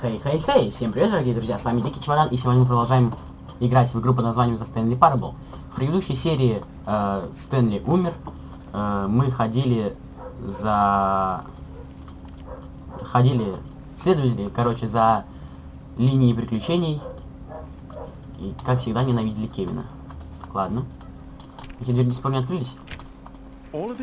Хей, всем привет, дорогие друзья, с вами Дикий Чемодан, и сегодня мы продолжаем играть в игру под названием The Stanley Parable. В предыдущей серии Стэнли умер, мы следовали, короче, за линией приключений, и, как всегда, ненавидели Кевина. Ладно. Эти двери до сих пор не открылись. Я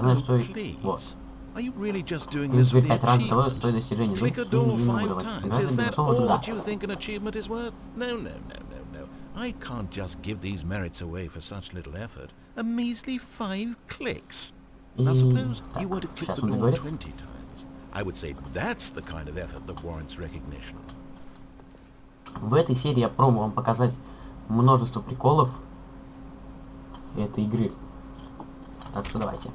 знаю, что... Вот. Are you really just doing Плюс this for дверь the 5 раз того стоит achievement? достижения. Click a door 5 times. Is that all you think an achievement is worth? No. I can't just give these merits away for such little effort. A measly 5 clicks. Now suppose you were to click the door 20 times. I would say that's the kind of effort that warrants recognition. В этой серии я пробую вам показать множество приколов этой игры. Так что давайте.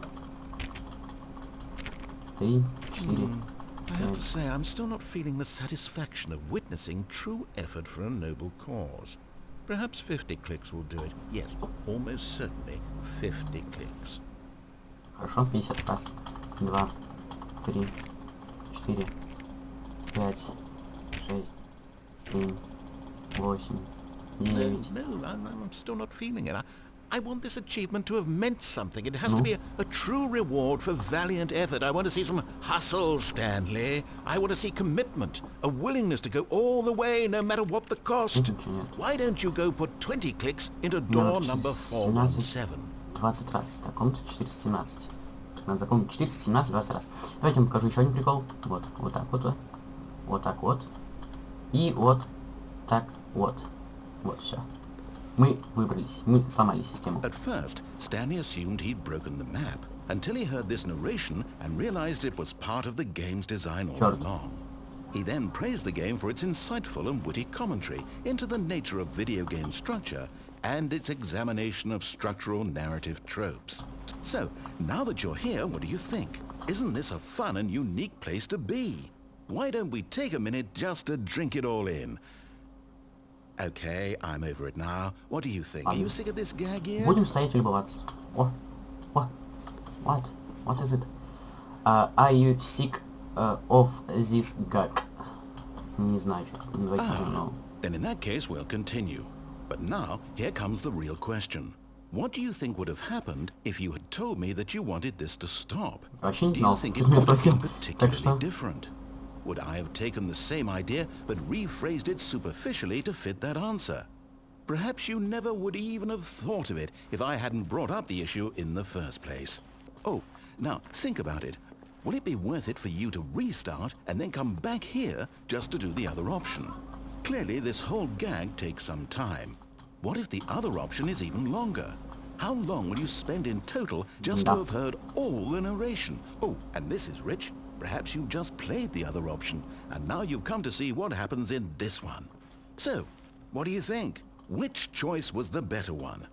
3, 4, I have to say, I'm still not feeling the satisfaction of witnessing true effort for a noble cause. Perhaps 50 clicks will do it. Yes, almost certainly 50 clicks. Хорошо, 50 раз. 2, 3, 4, 5, 6, 7, 8, 9. No, I'm still not feeling it. I want this achievement to have meant something. It has to be a true reward for valiant effort. I want to see some hustle, Stanley. I want to see commitment, a willingness to go all the way, no matter what the cost. Why don't you go put 20 clicks into door number 417? 20 раз. Так, комната 417. Надо запомнить 417 20 раз. Давайте я вам покажу еще один прикол. Вот так вот. Вот так вот. И вот так вот. Вот все. Мы выбрались. Мы сломали систему. At first, Stanley assumed he'd broken the map until he heard this narration and realized it was part of the game's design all along. He then praised the game for its insightful and witty commentary into the nature of video game structure and its examination of structural narrative tropes. So, now that you're here, what do you think? Isn't this a fun and unique place to be? Why don't we take a minute just to drink it all in? Okay, I'm over it now. What do you think? Are you sick of this gag yet? Будем стоять и любоваться. What is it? Are you sick of this gag? Не знаю, что. Then in that case, we'll continue. But now, here comes the real question. What do you think would have happened if you had told me that you wanted this to stop? Вообще не Do знал. you think it Ты меня would have спросил. been Так что... particularly different? Would I have taken the same idea but rephrased it superficially to fit that answer? Perhaps you never would even have thought of it if I hadn't brought up the issue in the first place. Oh, now think about it. Will it be worth it for you to restart and then come back here just to do the other option? Clearly, this whole gag takes some time. What if the other option is even longer? How long will you spend in total just to have heard all the narration? Oh, and this is rich. Perhaps you just played the other option, and now you've come to see what happens in this one. So, what do you think? Which choice was the better one?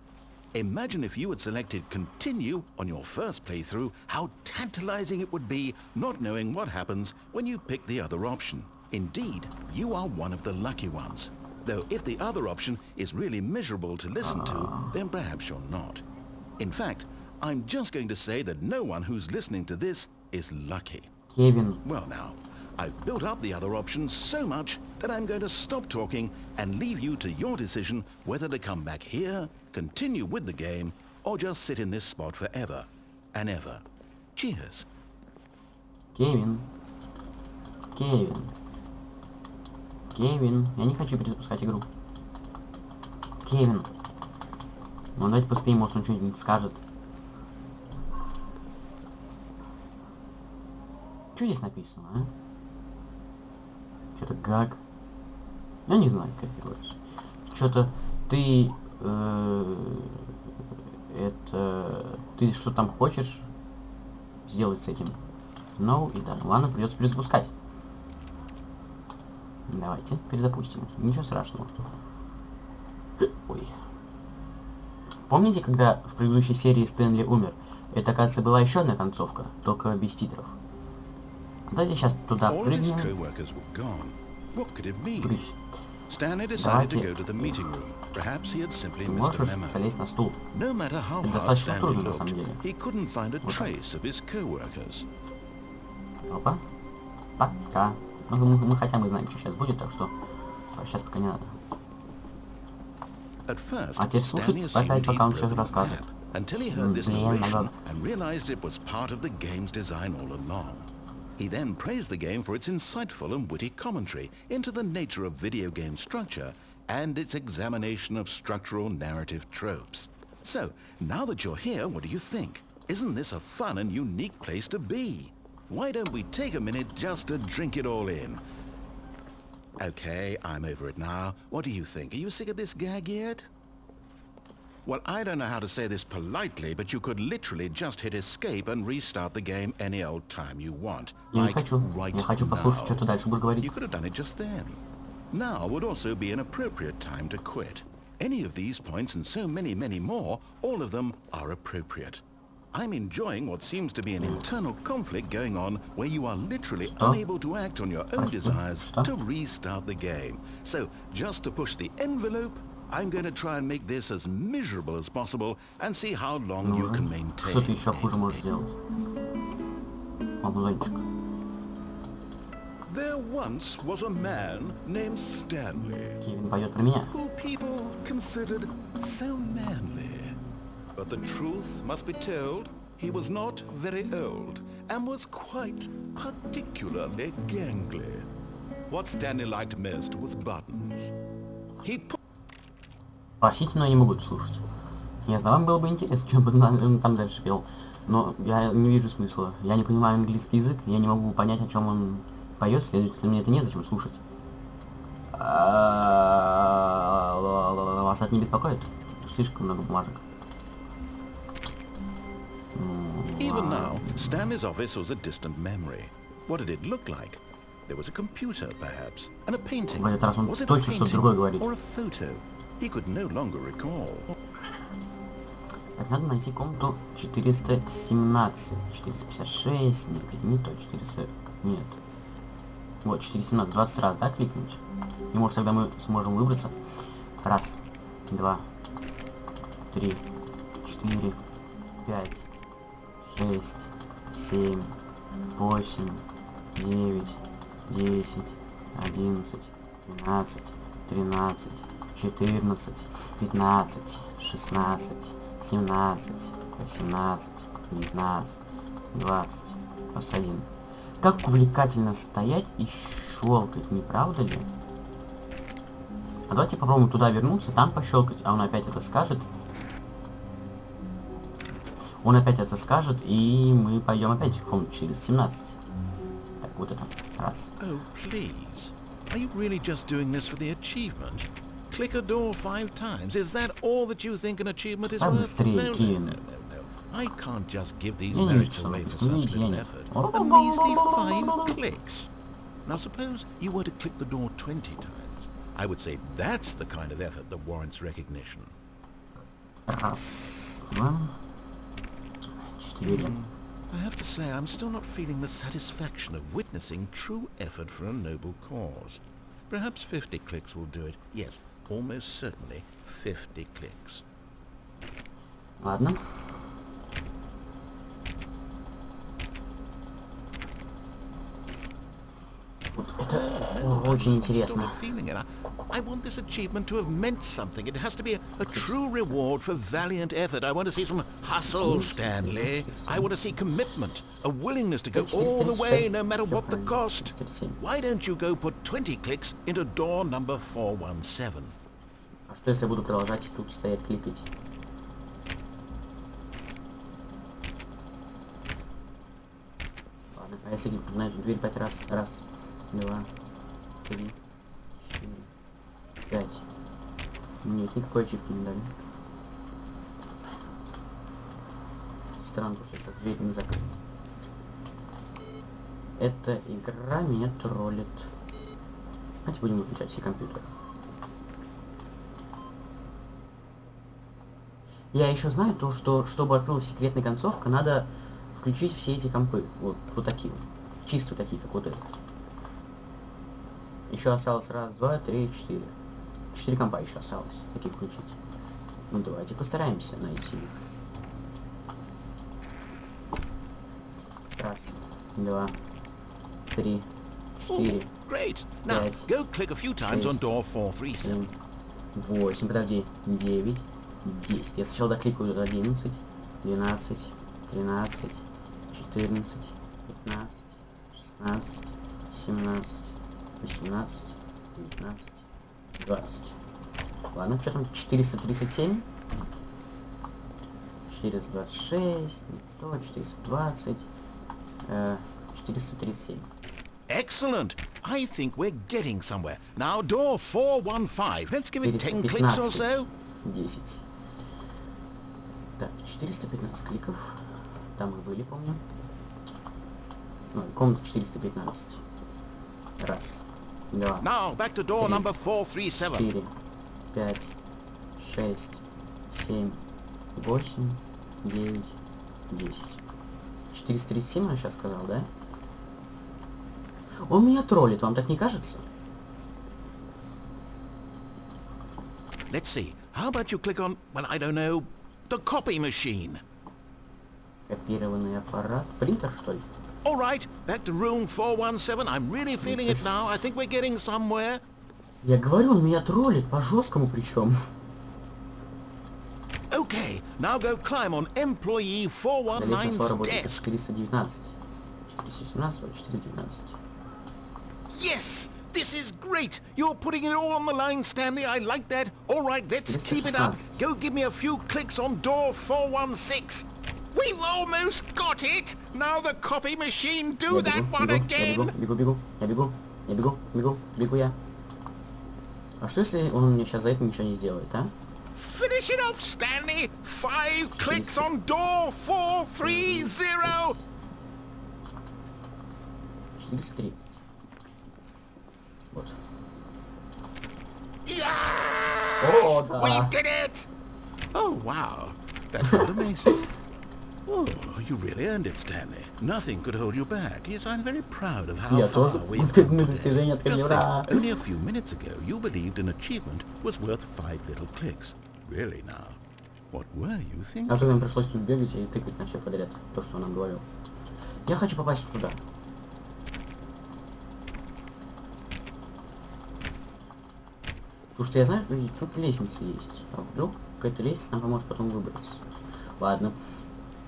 Imagine if you had selected continue on your first playthrough, how tantalizing it would be not knowing what happens when you pick the other option. Indeed, you are one of the lucky ones. Though if the other option is really miserable to listen to, then perhaps you're not. In fact, I'm just going to say that no one who's listening to this is lucky. Kevin. Well now, I've built up the other options so much that I'm going to stop talking and leave you to your decision whether to come back here, continue with the game, or just sit in this spot forever and ever. Cheers. Кевин, я не хочу перезапускать игру. Кевин. Ну давайте постоим, может он что-нибудь скажет. Что здесь написано, а? Что-то гаг. Я не знаю, как переводится. Что-то ты... Ты что там хочешь сделать с этим? No и да. Ладно, придется перезапускать. Давайте перезапустим. Ничего страшного. Ой. Помните, когда в предыдущей серии Стэнли умер? Это, оказывается, была еще одна концовка, только без титров. Давайте сейчас туда прыгнем. Прыгнем. Давайте. Ты можешь залезть на стул. Это достаточно трудно, на самом деле. Вот Опа. пока. Ну, мы хотя бы знаем, что сейчас будет, так что сейчас пока не надо. At first, А теперь Stanley слушай, опять assumed пока он he'd все broken the расскажет. map until he heard this Блин, narration надо... and realized it was part of the game's design all along. He then praised the game for its insightful and witty commentary into the nature of video game structure and its examination of structural narrative tropes. So, now that you're here, what do you think? Isn't this a fun and unique place to be? Why don't we take a minute just to drink it all in? Okay, I'm over it now. What do you think? Are you sick of this gag yet? Well, I don't know how to say this politely, but you could literally just hit escape and restart the game any old time you want. Я не Like хочу. right Я хочу послушать, что ты now. дальше будешь говорить. You could have done it just then. Now would also be an appropriate time to quit. Any of these points and so many, many more, all of them are appropriate. I'm enjoying what seems to be an internal conflict going on where you are literally unable to act on your own desires to restart the game. So, just to push the envelope, I'm going to try and make this as miserable as possible and see how long you can maintain. Что ты еще хуже можешь сделать? Обманщик. There once was a man named Stanley, Кевин поет про меня. who people considered so manly. But the truth must be told, he was not very old and was quite particularly gangly. What Stanley liked most was buttons. He put Простите, но я не могу это слушать. Я знаю, вам было бы интересно, что бы он там дальше пел. Но я не вижу смысла. Я не понимаю английский язык, я не могу понять, о чем он поет, следовательно, мне это незачем слушать. Вас это не беспокоит? Слишком много бумажек. Even now, Stanley's office was a distant memory. What did it look like? There was a computer, perhaps, and a painting. В этот раз он Was it a точно что-то другое говорит. painting or a photo? He could no longer recall. Так, надо найти комнату 417, 456, нет, не то, 400, нет. Вот, 417, 20 раз, да, кликнуть? И может тогда мы сможем выбраться. Раз, два, три, 4, 5, 6, 7, 8, 9, 10, 11, 12, 13, 14, 15, 16, 17, 18, 19, 20, 21. Как увлекательно стоять и щелкать, не правда ли? А давайте попробуем туда вернуться, там пощелкать, а он опять это скажет. Он опять это скажет, и мы пойдем опять в комнату через 17. Так, вот это. Раз. Oh, please. Are you really just doing this for the achievement? Click a door 5 times. Is that all that you think an achievement is Да worth? быстрее, No, no, Кевин. no, no, no. I can't just give these Я не вижу, merits что away там for написано. such Я little не... effort. A measly 5 clicks. Now suppose you were to click the door 20 times. I would say that's the kind of effort that warrants recognition. Раз, два, 4. I have to say, I'm still not feeling the satisfaction of witnessing true effort for a noble cause. Perhaps 50 clicks will do it. Yes, almost certainly 50 clicks. Ладно. Вот это очень интересно. I want this achievement to have meant something. It has to be a true reward for valiant effort. I want to see some hustle, Stanley. I want to see commitment, a willingness to go all the way, no matter what the cost. Why don't you go put 20 clicks into door number 417? А что если я буду продолжать тут стоять, кликать? Ладно, а если знаешь, дверь 5 раз. Раз, два, 3, 4, 5. Нет, никакой ачивки не дали. Странно, что сейчас дверь не закрыта. Эта игра меня троллит. Давайте будем выключать все компьютеры. Я еще знаю то, что чтобы открылась секретная концовка, надо включить все эти компы. Вот такие вот. Чисто такие, как вот этот. Еще осталось раз, два, три, 4. 4 компа еще осталось. Таких включить. Ну давайте постараемся найти их. Раз, два, 3, 4, Great. Now, Пять, go click a few times on шесть, door 437. 7, 8, подожди, 9, 10. Я сначала докликаю 11, 12, 13, 14, 15, 16, 17, 18, 19, 20. Ладно, что там? 437? 426, не то, 420, 437. Excellent. I think we're getting somewhere. Now, door 415. Let's give it 10 clicks or 415, so. 10. Так, 415 кликов. Там мы были, помню. Ну, комната 415. Раз, два, Now, back to door Three, number 437. 4, 5, 6, 7, 8, 9, 10. 437 он сейчас сказал, да? Он меня троллит, вам так не кажется? Let's see. How about you click on, well, I don't know, the copy machine? Копированный аппарат. Принтер, что ли? All right, back to room 417. I'm really feeling it now. I think we're getting somewhere. Я говорю, он меня троллит, по-жесткому причем. Okay, now go climb on employee На лестнице 419's работает desk. 419. 417, 419. Yes, this is great. You're putting it all on the line, Stanley. I like that. All right, let's keep it up. 416. Go give me a few clicks on door 416. We've almost got it. Now the copy machine, do Я that бегу, one бегу, again. я бегу я. А что если он мне сейчас за это ничего не сделает, а? Finish it off, Stanley. 5 clicks on door 430. 430. Вот. Yes! Oh, da. We did it! Oh, wow. That felt amazing. Oh, you really earned it, Stanley. Nothing could hold you back. Yes, I'm very proud of how Я far тоже. we've Вот come мы today. достижение открыли, Just ура! think, only a few minutes ago, you believed an achievement was worth 5 little clicks. Really now? What were you А thinking? то нам пришлось тут бегать и тыкать на все подряд. То, что он нам говорил. Я хочу попасть туда. Потому что я знаю, что тут лестница есть. А вдруг какая-то лестница нам поможет потом выбраться. Ладно.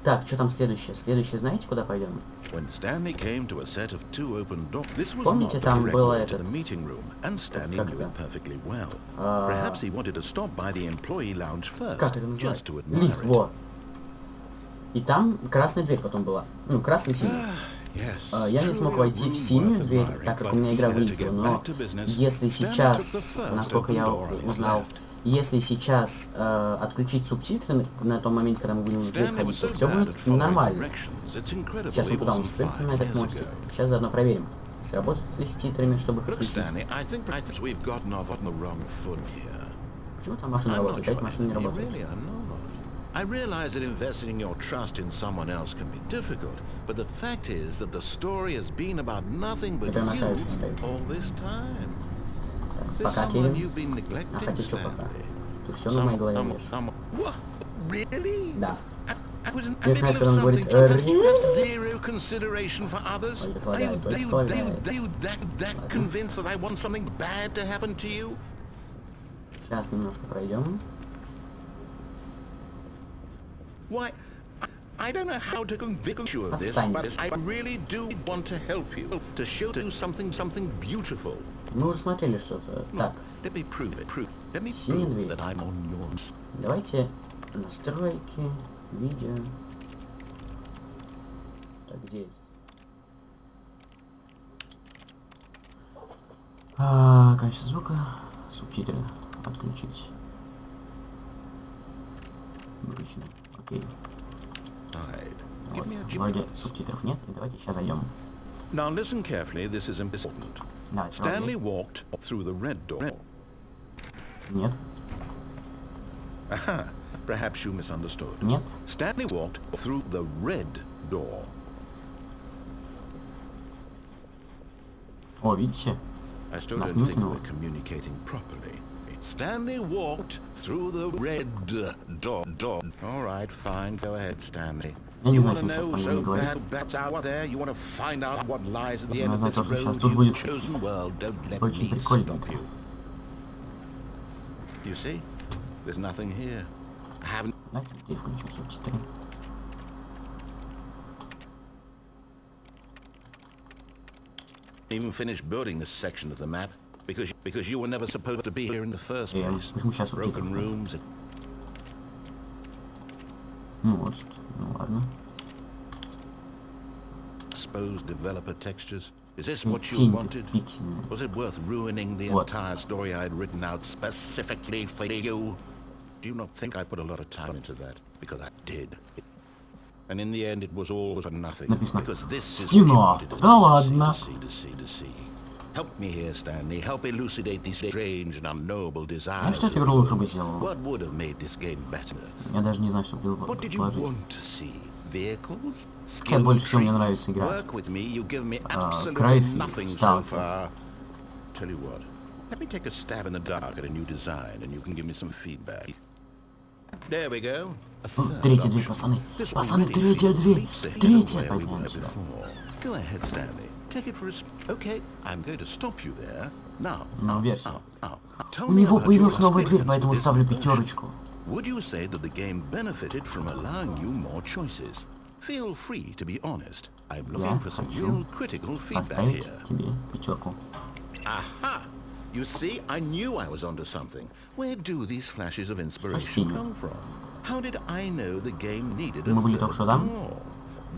Так, что там следующее? Следующее, знаете, куда пойдем? When Stanley came to a set of 2 open doors, this was Помните, not the там correct было way to этот- the meeting room, and Stanley как knew это? it perfectly well. Perhaps he wanted to stop by the employee lounge first, Как это just называется? to admire Лифт, it. во. И там красная дверь потом была. Ну, красный-синий. Yes, Я не смог truly a войти в room синюю worth дверь, admiring, так как but у меня игра eager to вылетела, get но back to business, если Stanley took сейчас, the first насколько open я door on his узнал, left. если сейчас отключить субтитры на том моменте, когда мы будем в дверь Stanley was ходить, то so все bad будет at following нормально. directions, it's incredible Сейчас мы it туда wasn't успеем на 5 этот years мостик. ago. Сейчас заодно проверим, сработают ли с титрами, чтобы их Look, отключить. Stanley, I think we've gotten off on the wrong foot here. Почему там машина I'm работает? not Опять sure машина не you работает. really are not. I realize that investing your trust in someone else can be difficult, but the fact is that the story has been about nothing but Прямо на you краешке стоит. all this time. There's Пока, someone Кевин. you've been А neglecting, хотя что пока? Stanley. Ты все на моей голове имеешь. What? Really? Да. I was in Мне the middle нравится, of когда он something говорит, to have zero consideration for others. Ой, Are you предлагает. that convinced that I want something bad to happen to you? Сейчас немножко пройдем. Why, I don't know how to convince you of this, Отстань. but I really do want to help you, to show you something beautiful. Мы уже смотрели что-то. Так, Let me prove it. Let me Синяя prove дверь. that I'm on yours. давайте настройки, видео. Так, где здесь? Качество звука, субтитры отключить. Выключено. Окей. Hide. Give Вот. me a Вроде chance. субтитров нет, и давайте сейчас зайдем. Now listen carefully, this is important. Давайте, Stanley вроде. walked through the red door. Нет, Aha, perhaps you misunderstood. нет. Stanley walked through the red door. О, видите? I still Нас don't не think утянуло. we're communicating properly. Stanley walked through the red door. All right, fine. Go ahead, Stanley. Я не You знаю, want чем to сейчас know там so не говорит. bad that's out there? You want to find out what lies at the end Я of знаю this то, что сейчас road? тут You будет chosen world, don't let очень me прикольненько. stop you. You see? There's nothing here. I haven't Дайте детей включу субтитры. even finished building this section of the map because you were never supposed to be here in the first place. Почему сейчас Broken субтитры? rooms. Ну вот, ну ладно. Exposed developer textures. Is this what you Тень wanted? пиксельная. Was it worth ruining the What? entire story I had written out specifically for you? Do you not think I put a lot of time into that? Because I did. And in the end, it was all for nothing. Написано. Because this is Стена. what you wanted Да ладно. to see. Help me here, Stanley. Help elucidate these strange and unknowable А desires. что эта игра лучше бы сделала? What would have made this game better? Я даже не знаю, что What did you предложить. want to see? Vehicles? Как Skilled больше всего мне trees? нравится игра? Work with me, you give me absolutely Крайфи, nothing so Станлey. far. Tell you what, let me take a stab in the dark at a new design, and you can give me some feedback. There we go. A third Третья дверь, option. пацаны. This Пацаны, already третья feels дверь. leaps ahead of Третья. where we Подняем were сюда. before. Go ahead, Stanley. Take it for a... Okay, I'm going to stop you there. Now, Ну, версия. tell У me него about your появилась новая дверь, experience поэтому with this ставлю version. пятерочку. Would you say that the game benefited from allowing you more choices? Feel free to be honest. I'm looking Я for some хочу real critical feedback поставить here. тебе пятерку. Aha! You see, I knew I was onto something. Where do these flashes of inspiration Спасибо. come from? How did I know the game needed a Мы были third только что там? door?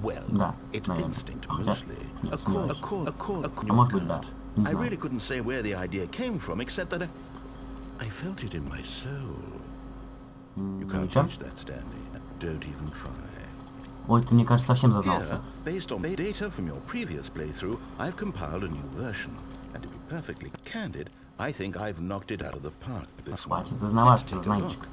Well, Да, it's наверное. instinct Хотя, mostly. нет, A call, a сомневаюсь. call, a call, a call. А может быть, да. Не I знаю. really couldn't say where the idea came from, except that I felt it in my soul. You can't Ничего? teach that, Stanley. Don't even try. Ой, ты, мне кажется, совсем зазнался. Here, based on data from your previous playthrough, I've compiled a new version. And to be perfectly candid, I think I've knocked it out of the park with this one. Хватит Let's зазнаваться, take a знаечек. look.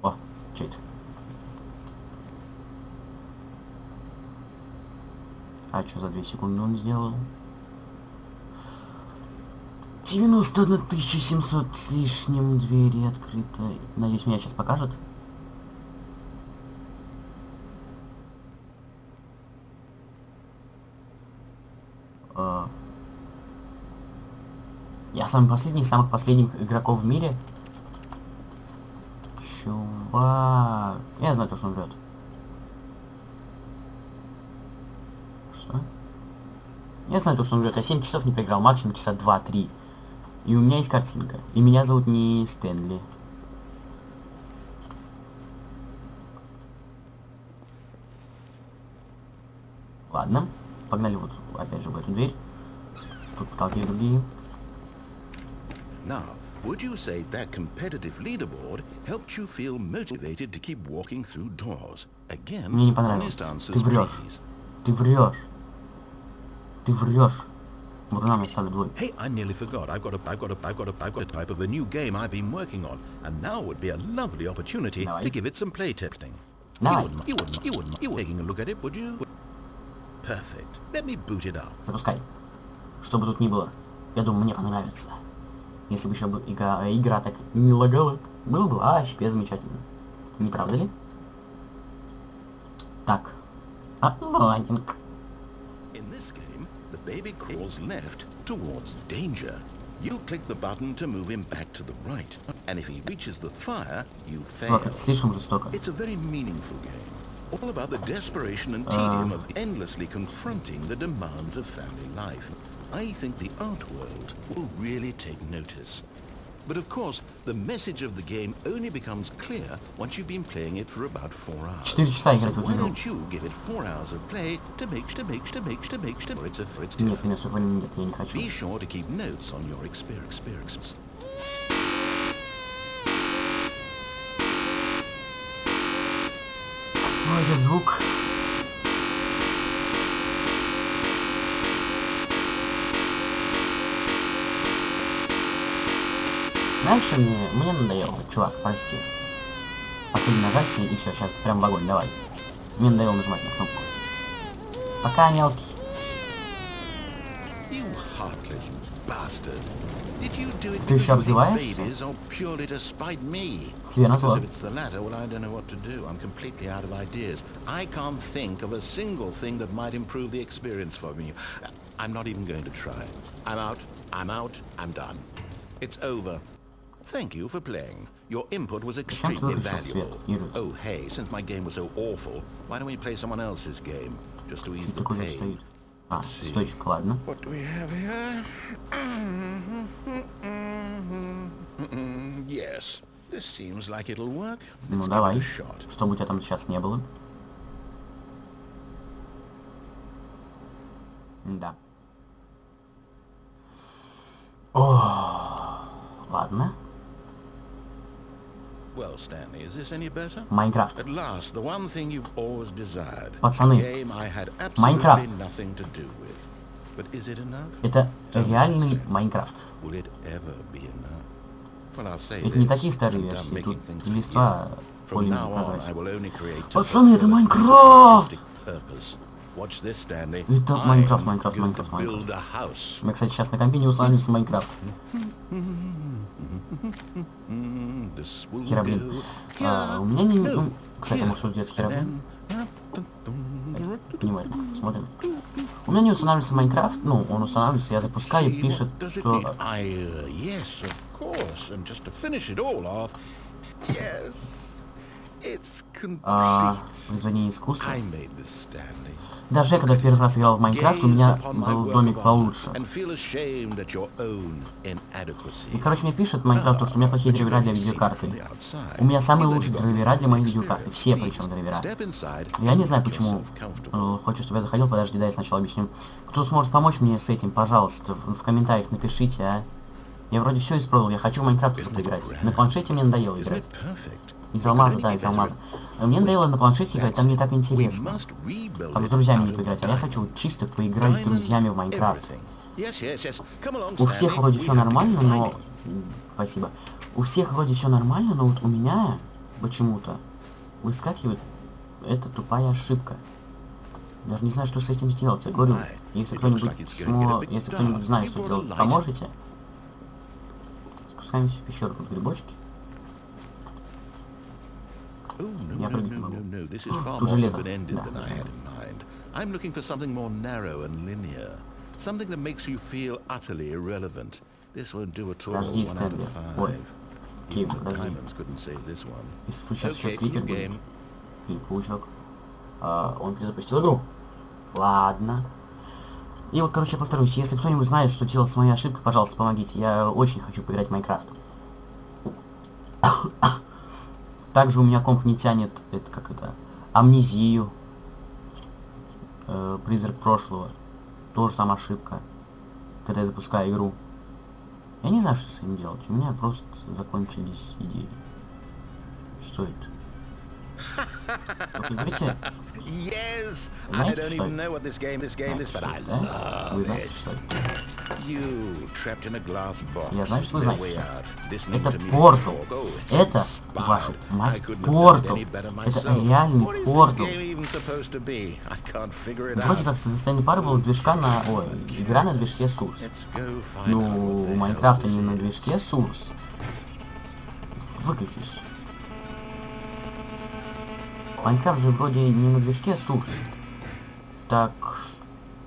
О, что это? А что за 2 секунды он сделал? 91 700 с лишним, двери открыты. Надеюсь, меня сейчас покажет. Я самый последний из самых последних игроков в мире. Чувак. Я знаю то, что он врет. Что? Я знаю то, что он врет. Я 7 часов не поиграл, максимум часа 2-3. И у меня есть картинка. И меня зовут не Стэнли. Ладно. Погнали вот опять же в эту дверь. Тут потолки другие. Now, would you say that competitive leaderboard helped you feel motivated to keep walking through doors? Again, Мне не понравилось. honest answers, Ты врешь. please. Ты врешь. Ты врешь. Бурнам я ставлю двойку. Hey, I nearly forgot. I've got a type of a new game I've been working on, and now would be a lovely opportunity Давай. to give it some play testing. Давай. You wouldn't taking a look at it, would you? Perfect. Let me boot it up. Запускай. Что бы тут ни было, я думаю, мне понравится. Если бы еще игра так не лагала, было бы вообще замечательно. Не правда ли? Так. Отладинг. In this game, the baby crawls left towards danger. You click the button to move him back to the right, and if he reaches the fire, you Чувак, fail. это слишком жестоко. It's a very meaningful game, all about the desperation and tedium of endlessly confronting the demands of family life. I think the art world will really take notice. But of course, the message of the game only becomes clear once you've been playing it for about 4 hours. 4 часа So играть в эту why игру. don't you give it 4 hours of play to make for its Нет, меня супер нет, я не хочу. Be sure to keep notes on your experience. Ну, этот звук. Раньше мне надоело, чувак, прости. Последний нажать и все, сейчас прям в огонь, давай. Мне надоело нажимать на кнопку. Пока, мелкий. You heartless bastard. Did you do it Ты because еще you hate обзываешься? babies or purely to spite me? Тебе Because назло. if it's the latter, well, I don't know what to do. I'm completely out of ideas. I can't think of a single thing that might improve the experience for me. I'm not even going to try. I'm out. I'm out. I'm done. It's over. Thank you for playing. Your input was extremely valuable. Oh, hey, since my game was so awful, why don't we play someone else's game? Just to ease the pain. А, стойчик, ладно. What do we have here? Yes, this seems like it'll work. Ну давай, чтобы у тебя там сейчас не было. Да. О, ладно. Well, Stanley, is this any better? Майнкрафт. At last, the one thing you've always desired. Пацаны, Game I had Майнкрафт. absolutely nothing to do with. But is it enough? Это реальный Майнкрафт. Will it ever be enough? Well, I'll say Это не this. такие старые I'm done версии, making тут things for листва you. From более now on, I прозрачные. will only create to Пацаны, это fulfill a Майнкрафт! artistic purpose. Watch this, Stanley. Это I Майнкрафт, am Майнкрафт, going Майнкрафт, to Майнкрафт. build a house. У меня, кстати, сейчас на компе не устанавливается Майнкрафт. This will Хероблин. do. У меня не... Ну, кстати, может, тут где-то хероблин? Понимаешь, смотрим. У меня не устанавливается Майнкрафт, ну, он устанавливается, я запускаю и пишет, что... Yes, of course. And just to finish it all off, yes, it's complete. Произведение искусства. I made this, Stanley. Даже я, когда первый раз играл в Майнкрафт, у меня был домик получше. И, короче, мне пишет Майнкрафт, что у меня плохие драйвера для видеокарты. У меня самые лучшие драйвера для моей видеокарты. Все, причем, драйвера. Я не знаю, почему хочет, чтобы я заходил. Подожди, дай я сначала объясню. Кто сможет помочь мне с этим, пожалуйста, в комментариях напишите, а. Я вроде все испробовал, я хочу в Майнкрафт играть. На планшете мне надоело играть. Из алмаза, да, из алмаза. Мне надоело на планшете играть, там не так интересно. Там с друзьями не поиграть, а я хочу чисто поиграть с друзьями в Майнкрафт. У всех вроде все нормально, но... Спасибо. У всех вроде все нормально, но вот у меня почему-то выскакивает эта тупая ошибка. Даже не знаю, что с этим сделать. Я говорю, если кто-нибудь знает, что делать, поможете? Спускаемся в пещеру, тут грибочки. Я прыгать не могу. Тут железо. Да. I'm looking for something more narrow and linear. Something that makes you feel utterly irrelevant. This won't do at all. Подожди, 1 out Стэнли. of Ой. 5. Киев, подожди. Diamonds couldn't save this one. Если тут сейчас еще кликер будет. game. Или паучок. Он перезапустил игру. Ладно. И вот, короче, повторюсь, если кто-нибудь знает, что делать с моей ошибкой, пожалуйста, помогите. Я очень хочу поиграть в Майнкрафт. Также у меня комп не тянет, амнезию. Призрак прошлого. Тоже там ошибка. Когда я запускаю игру. Я не знаю, что с этим делать. У меня просто закончились идеи. Что это? Вы говорите? Yes, I Знаете, don't что even это? know what this game is, but I Да? Вы love знаете, it. что это? You trapped in a glass box. Я знаю, что вы no знаете, way что out, listening это to me портал. talk. Oh, it's Это, inspired. вашу I мать, couldn't have портал. done it any better Это myself. реальный What is this портал. game even supposed to be? I can't figure it Вроде out. как со состояния пары была движка на... Ой, игра на движке Source. Let's go find out Ну, what the у hell Майнкрафта this не на is. движке Source. Выключись. Майнкрафт же вроде не на движке Source. Так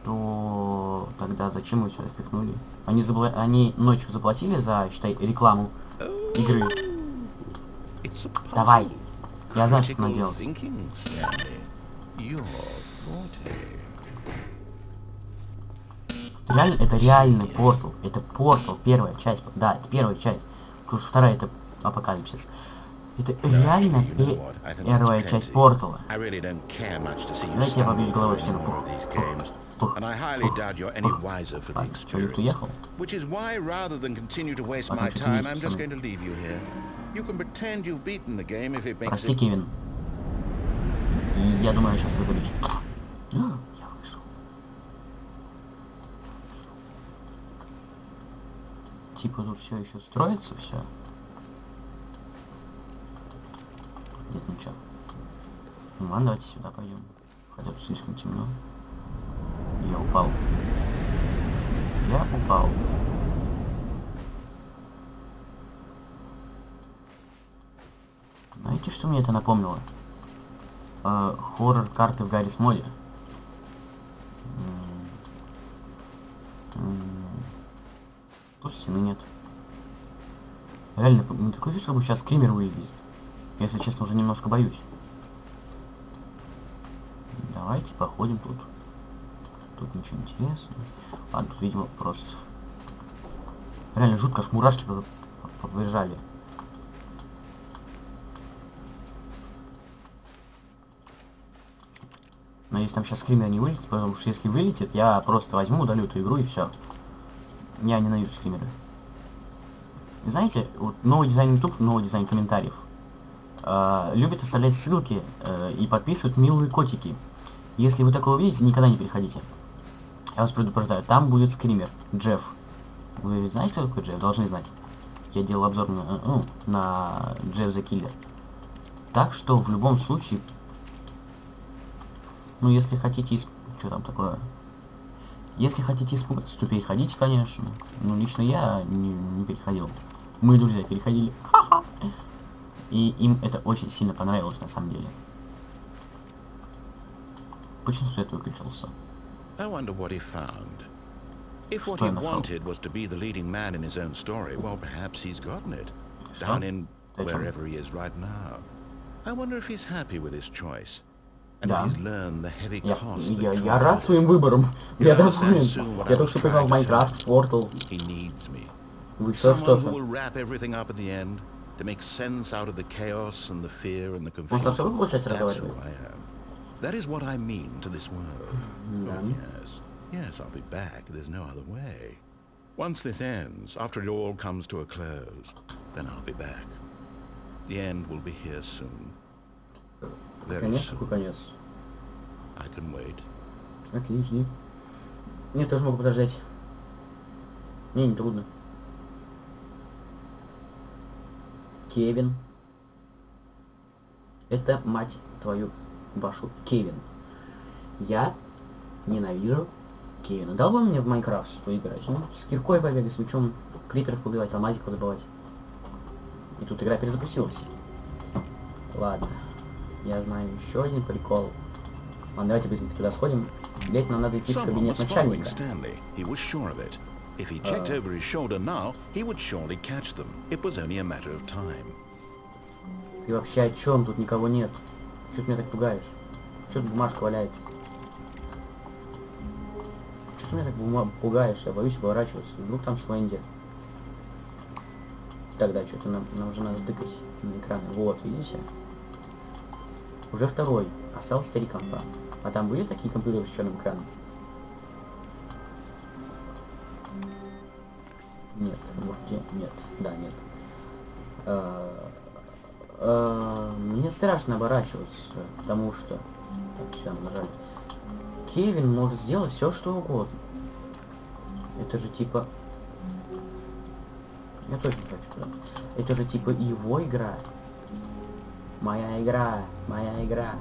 что... Тогда зачем мы сюда впихнули? Они ночью заплатили за, считай, рекламу игры. It's a Давай. puzzle. Я знаю, что Critical надо делать. thinking, Stanley. Your forte. Реально, это реальный портал. Это портал, первая часть. Да, это первая часть. Потому что вторая это апокалипсис. Это реально You know what? I think первая that's часть plenty. портала. I really don't care much to see you Знаете, я побью stumble головой в through стену. more of these games. And I highly doubt you're any wiser for the Так, что, лифт experience. уехал? Which is why, rather than continue to waste А там my что-то time, есть, I'm just пацаны. going to leave you here. You can pretend you've beaten the game if it makes Прости, it... Кевин. И я думаю, я сейчас разобьюсь. Я вышел. Типа тут все еще строится, все. Нет ничего. Ну ладно, давайте сюда пойдем. Хотя тут слишком темно. Я упал. Я упал. Знаете, что мне это напомнило? Хоррор карты в Гаррис моде. Тут стены нет. Реально, не такое чувство, что сейчас скример вылезет. Если честно, уже немножко боюсь. Давайте походим тут. Тут ничего интересного. Ладно, тут, видимо, просто... Реально жутко, аж мурашки побежали. Но если там сейчас скример не вылетит, потому что если вылетит, я просто возьму, удалю эту игру и все. Я ненавижу скримеры. Знаете, вот новый дизайн YouTube, новый дизайн комментариев. Любят оставлять ссылки и подписывать милые котики. Если вы такое увидите, никогда не переходите. Я вас предупреждаю, там будет скример. Джефф. Вы знаете, кто такой Джефф? Должны знать. Я делал обзор на Джефф the Killer. Так что в любом случае... Ну, если хотите... Что там такое? Если хотите испугаться, то переходите, конечно. Ну, лично я не переходил. Мы, друзья, переходили. Ха-ха. И им это очень сильно понравилось, на самом деле. Почему свет выключился? I wonder what he found. If what he wanted was to be the leading man in his own story, well, perhaps he's gotten it. Down in wherever he is right now. I wonder if he's happy with his choice. And if he's learned the heavy cost я рад своим выбором. Я доволен. Я только что поиграл в МАЙНКРАФТ, Portal. Вы что, что-то? To make sense out of the chaos and the fear and the Он сам confusion. собой получается That's who разговаривает? I am. That is what I mean to this world. Oh, yes, I'll be back. There's no other way. Once this ends, after it all comes to a close, then I'll be back. The end will be here soon. Very soon. Какой конец? I can wait. Окей, жди. Я тоже могу подождать. Мне не трудно. Кевин. Это, мать твою, вашу, Кевин. Я ненавижу Кевина. Дал бы он мне в Майнкрафт поиграть? Ну, с киркой побегать, с мечом криперов убивать, алмазик добывать. И тут игра перезапустилась. Ладно. Я знаю еще один прикол. Ладно, давайте быстренько туда сходим. Ведь нам надо идти в кабинет начальника. If he checked over his shoulder now, he would surely catch them. It was only a matter of time. Ты вообще о чем? Тут никого нет. Чё ты меня так пугаешь? Чё тут бумажка валяется? Чё ты меня так пугаешь? Я боюсь поворачиваться. Вдруг там Слэнди. Тогда что-то нам уже надо тыкать на экраны. Вот, видите? Уже второй. Остался 3 компа. А там были такие компьютеры с черным экраном? Нет, вроде нет. Да, нет. Мне страшно оборачиваться, потому что... Так, сюда мы нажали. Кевин может сделать все, что угодно. Это же типа... Я точно хочу туда. Это же типа его игра. Моя игра, моя игра.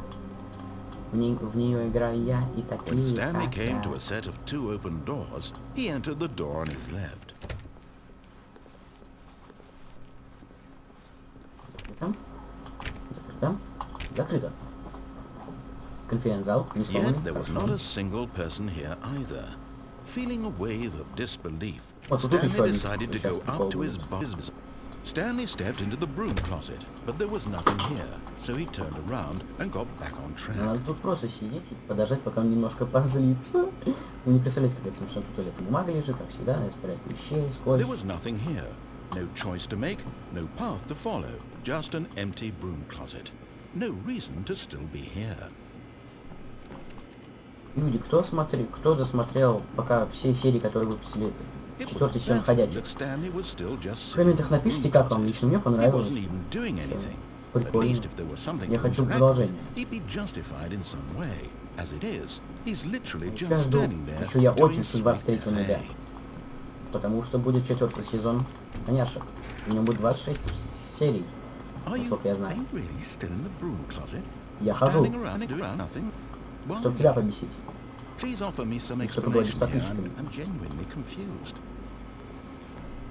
В нее играю я и такие... When Stanley came to a set of 2 open doors, he entered the door on his left. Закрыто. Закрыто. Конференц-зал. Yet there was not a single person here either. Feeling a wave of disbelief, Stanley decided to go up to his boss. Stanley stepped into the broom closet, but there was nothing here, so he turned around and got back on track. Надо тут просто сидеть и подождать, пока он немножко позлится. Вы не представляете, как это смешно. Тут туалетная бумага лежит, как всегда, на порядке вещей, скотч. There was nothing here. No choice to make, no path to follow. Just an empty broom closet. No reason to still be here. Люди, кто досмотрел пока все серии, которые выпустили 4-й сезон «Ходячих»? В комментах напишите, как вам. Лично мне понравилось. Прикольно. Я хочу продолжение. Сейчас жду. Еще я очень с 23 ноября. Потому что будет 4-й сезон «Коняшек». У него будет 26 серий, насколько я знаю. Я хожу, чтобы тебя побесить. Please offer me some Что-то было без explanation here. подписчиками. I'm genuinely confused.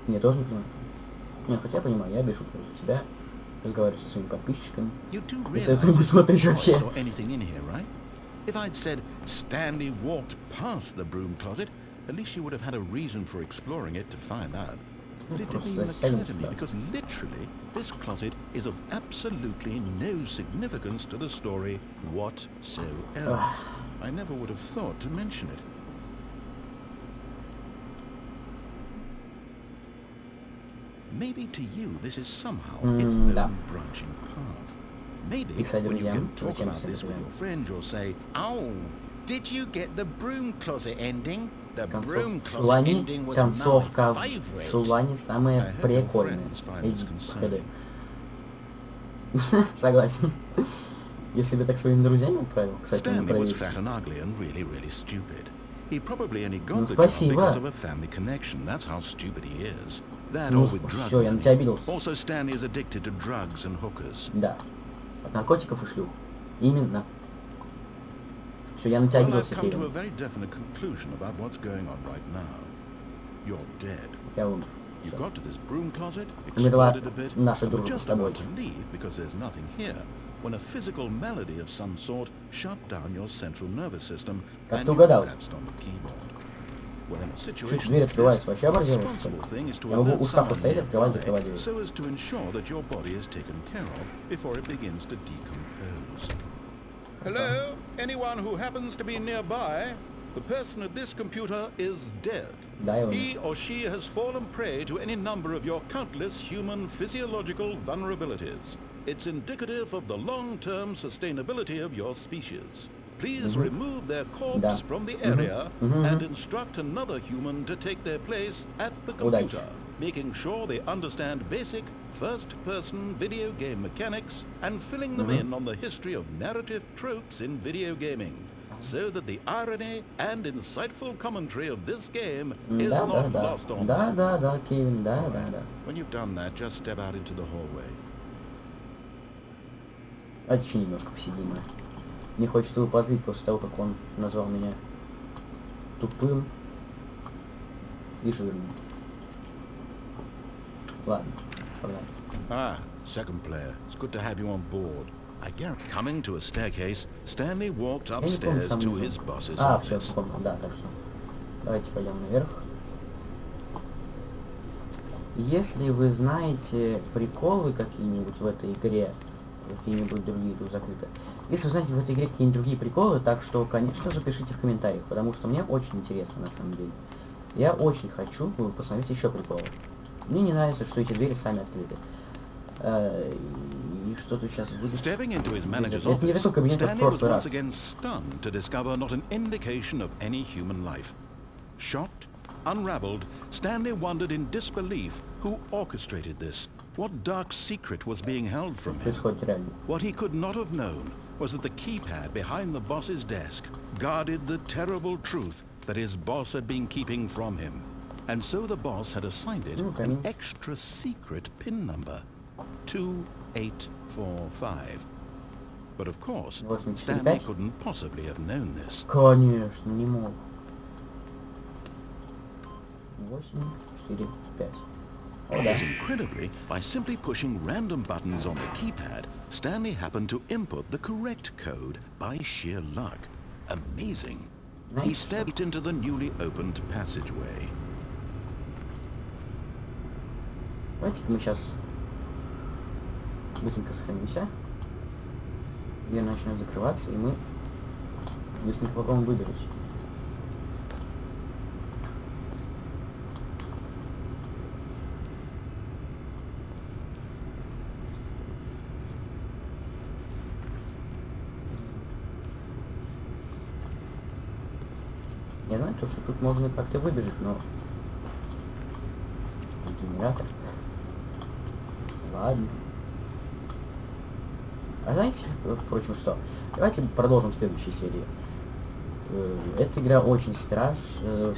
Я тоже не понимаю. Нет, хотя я понимаю, я пишу за тебя, разговариваю со своими подписчиками. You do Если это realize не there's no смотришь choice вообще. or anything in here, right? If I'd said Stanley walked past the broom closet, at least you would have had a reason for exploring it to find out. But it didn't even occur to me because literally this closet is of absolutely no significance to the story whatsoever. I never would have thought to mention it. Maybe to you this is somehow its own branching path. Maybe when you go talk about this with your friend, you'll say, "Oh, did you get the broom closet ending? The broom closet ending was концовка my в favorite." чулане самая I hope your прикольная. friends find this concerning. Согласен. Если бы так своими друзьями отправил, кстати, не Stanley was проверишь. fat and ugly and really, really stupid. He probably only got Ну, the job спасибо. because of a family connection. That's how stupid he is. That Ну, or with drug всё, я на тебя money. обиделся. Also, Stanley is addicted to drugs and hookers. Да. От наркотиков и шлюх. Именно. Все, я на тебя Well, I've обиделся, come to a Кевин. very definite conclusion about what's going on right now. You're dead. Я умер. You Всё. got to this broom closet, Умерла explored it a bit, наша and were дружба just с тобой. about to leave because there's nothing here, when a physical malady of some sort shut down your central nervous system Как and ты you угадал? collapsed on the keyboard. Well, in a Чуть situation дверь like this, открывается, вообще the оборзелась, что ли? responsible thing is to Я могу alert у шкафа someone стоять, открывать, закрывать nearby дверь. so as to ensure that your body is taken care of before it begins to decompose. Hello? Anyone who happens to be nearby? The person at this computer is dead. Да, я умер. He or she has fallen prey to any number of your countless human physiological vulnerabilities. It's indicative of the long-term sustainability of your species. Please remove their corpse Да. from the area and instruct another human to take their place at the Удачи. computer, making sure they understand basic first-person video game mechanics and filling them in on the history of narrative tropes in video gaming, so that the irony and insightful commentary of this game is Да, да, not да. lost on Да, them. да, да, Кевин, да, да, да. When you've done that, just step out into the hallway. Давайте еще немножко посидим. Мне хочется его позлить после того, как он назвал меня тупым и жирным. Ладно, погнали. Ah, second player. It's good to have you on board. I guarantee. Coming to a staircase, Stanley walked Я не помню, upstairs что там to внизу. his boss's А, все, office. помню, да, точно. Давайте пойдем наверх. Если вы знаете приколы какие-нибудь в этой игре, какие-нибудь другие тут закрыты. Если вы знаете в этой игре какие-нибудь другие приколы, так что, конечно же, пишите в комментариях, потому что мне очень интересно, на самом деле. Я очень хочу посмотреть еще приколы. Мне не нравится, что эти двери сами открыты. И что тут сейчас будет? Stepping into his manager's Это не office, такой кабинет, как в Stanley was прошлый once раз. again stunned to discover not an indication of any human life. Shocked, unraveled, Stanley wondered in disbelief who orchestrated this. What dark secret was being held from him? Происходит реально. What he could not have known was that the keypad behind the boss's desk guarded the terrible truth that his boss had been keeping from him. And so the boss had assigned it an extra secret PIN number, 2845. But of course, 845? Stanley couldn't possibly have known this. Конечно, не мог. 8, 4, 5. О, да. But incredibly, by simply pushing random buttons on the keypad, Stanley happened to input the correct code by sheer luck. Amazing. He Nice. stepped into the newly opened passageway. Давайте-ка мы сейчас быстренько сохранимся. Дверь начнет закрываться, и мы быстренько попробуем выбрать. Я знаю, то, что тут можно как-то выбежать, но... Генератор. Ладно. А знаете, впрочем, что? Давайте продолжим в следующей серии. Эта игра очень страшная,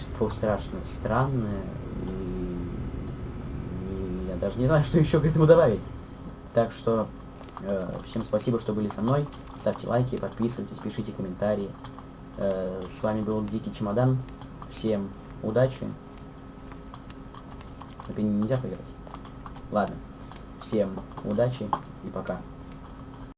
странная, и я даже не знаю, что еще к этому добавить. Так что всем спасибо, что были со мной. Ставьте лайки, подписывайтесь, пишите комментарии. С вами был Дикий Чемодан. Всем удачи. Это нельзя поиграть. Ладно. Всем удачи и пока.